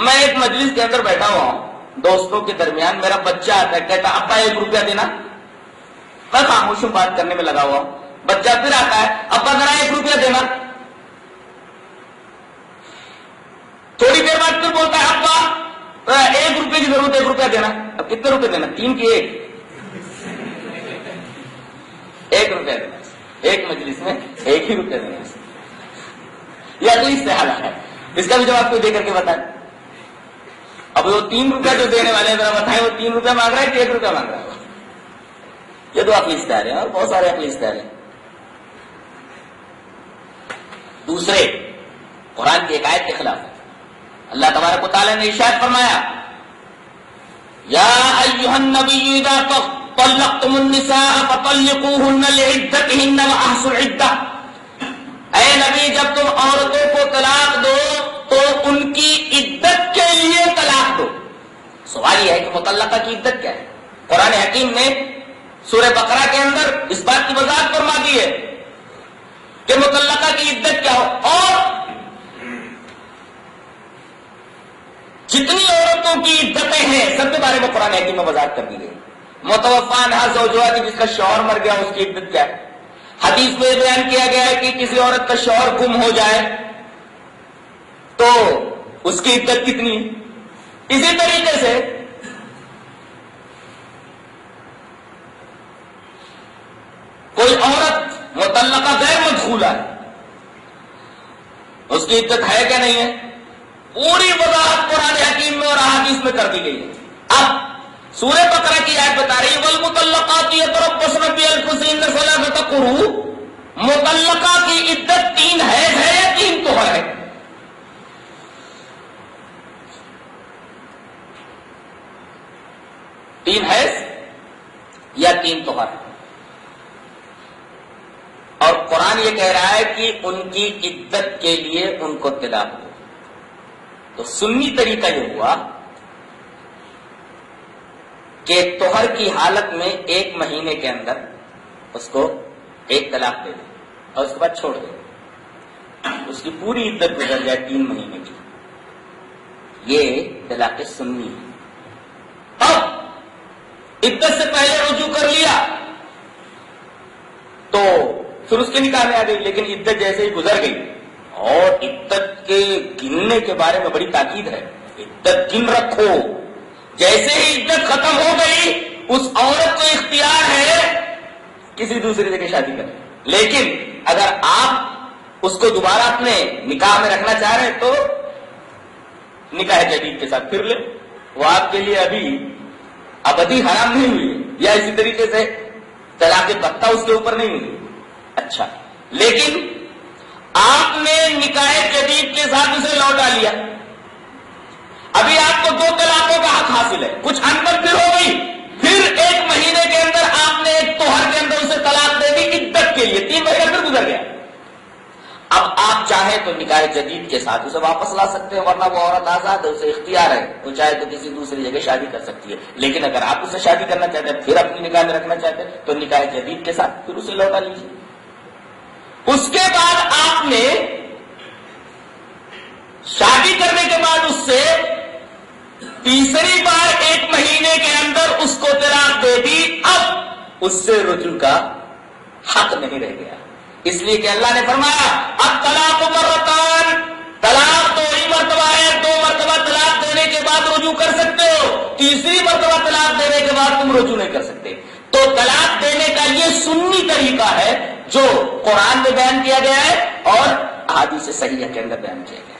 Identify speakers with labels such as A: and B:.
A: میں ایک مجلس کے اندر بیٹھا ہوا ہوں، دوستوں کے درمیان میرا بچہ آتا ہے، کہتا ابا 1 روپیہ دینا، میں خاموش ہوں، بات کرنے میں لگا ہوا ہوں، بچہ پھر آتا ہے ابا ذرا 1 روپیہ دینا، تھوڑی دیر بعد پھر بولتا ہے ابا 1 روپے کی ضرورت، 1 روپیہ دینا، اب کتنے روپے دینا؟ 3 کی 1 روپیہ دینا، ایک مجلس میں 1 ہی روپیہ دینا، یہ اگلی استحالہ ہے، اس کا بھی جواب کوئی دے کر کے بتائے۔ اب وہ 3 روپیہ جو دینے والے ہیں ذرا بتائیں، وہ 3 روپیہ مانگ رہا ہے کہ 1 روپیہ مانگ رہا ہے؟ یہ تو عقلی استحالے ہیں اور بہت سارے عقلی استحالے ہیں۔ دوسرے قرآن کی ایک آیت کے خلاف ہے، اللہ تبارک و تعالیٰ نے ارشاد فرمایا یا ایھا النبی اذا طلقتم النساء فطلقوهن لعدتهن واحصوا العدة، اے نبی جب تم عورتوں کو طلاق دو تو ان کی عدت کے لیے طلاق دو۔ سوال یہ ہے کہ مطلقہ کی عدت کیا ہے؟ قرآن حکیم نے سورہ بقرہ کے اندر اس بات کی وضاحت فرما دی ہے کہ مطلقہ کی عدت کیا ہو، اور جتنی عورتوں کی عدتیں ہیں سب کے بارے میں قرآن حکیم میں وضاحت کر دی گئی۔ متوفی عنہا زوجها کی جس کا شوہر مر گیا اس کی عدت کیا ہے، حدیث میں بیان کیا گیا ہے کہ کسی عورت کا شوہر گم ہو جائے تو اس کی عدت کتنی ہے۔ اسی طریقے سے کوئی عورت مطلقہ غیر مدخولہ ہے، اس کی عدت ہے کیا نہیں ہے، پوری وضاحت قرآن حکیم میں اور احادیث میں کر دی گئی ہے۔ اب سورہ بقرہ کی آیت بتا رہی ہے والمطلقات یتربصن بانفسهن ثلاثة قروء، مطلقہ کی عدت 3 حیض ہے یا 3 طہر ہے؟ 3 حیض یا 3 طہر ہے، اور قرآن یہ کہہ رہا ہے کہ ان کی عدت کے لیے ان کو طلاق دو۔ تو سنی طریقہ یہ ہوا کہ طہر کی حالت میں 1 مہینے کے اندر اس کو 1 طلاق دے دے اور اس کے بعد چھوڑ دے، اس کی پوری عدت گزر جائے 3 مہینے کی، یہ طلاق سنی ہے۔ اب عدت سے پہلے رجوع کر لیا تو پھر اس کے نکاح میں آ گئی، لیکن عدت جیسے ہی گزر گئی، اور عدت کے گننے کے بارے میں بڑی تاکید ہے، عدت گن رکھو، جیسے ہی عدت ختم ہو گئی اس عورت کو اختیار ہے کسی دوسری جگہ شادی کریں، لیکن اگر آپ اس کو دوبارہ اپنے نکاح میں رکھنا چاہ رہے ہیں تو نکاح جدید کے ساتھ پھر لیں، وہ آپ کے لیے ابھی ابدی حرام نہیں ہوئی، یا اسی طریقے سے طلاق پختہ اس کے اوپر نہیں ہوئی۔ اچھا، لیکن آپ نے نکاح جدید کے ساتھ اسے لوٹا لیا، ابھی آپ کو 2 طلاقوں کا حق حاصل ہے، کچھ انتر پھر ہو گئی، پھر 1 مہینے کے اندر آپ نے 1 طہر کے اندر اسے طلاق دے دی عدت کے لیے، 3 مہینے پھر گزر گیا۔ اب آپ چاہیں تو نکاح جدید کے ساتھ اسے واپس لا سکتے ہیں، ورنہ وہ عورت آزاد ہے، اسے اختیار ہے، وہ چاہے تو کسی دوسری جگہ شادی کر سکتی ہے، لیکن اگر آپ اسے شادی کرنا چاہتے ہیں، پھر اپنی نکاح میں رکھنا چاہتے ہیں تو نکاح جدید کے ساتھ پھر اسے لوٹا لیجیے۔ اس کے بعد آپ نے شادی کرنے کے بعد اس سے تیسری بار 1 مہینے کے اندر اس کو طلاق دے دی، اب اس سے رجوع کا حق نہیں رہ گیا، اس لیے کہ اللہ نے فرمایا اب طلاق مرتان، طلاق 2 ہی مرتبہ ہے، 2 مرتبہ طلاق دینے کے بعد رجوع کر سکتے ہو، تیسری مرتبہ طلاق دینے کے بعد تم رجوع نہیں کر سکتے۔ تو طلاق دینے کا یہ سنی طریقہ ہے جو قرآن میں بیان کیا گیا ہے اور احادیث صحیحہ کے اندر بیان کیا گیا ہے۔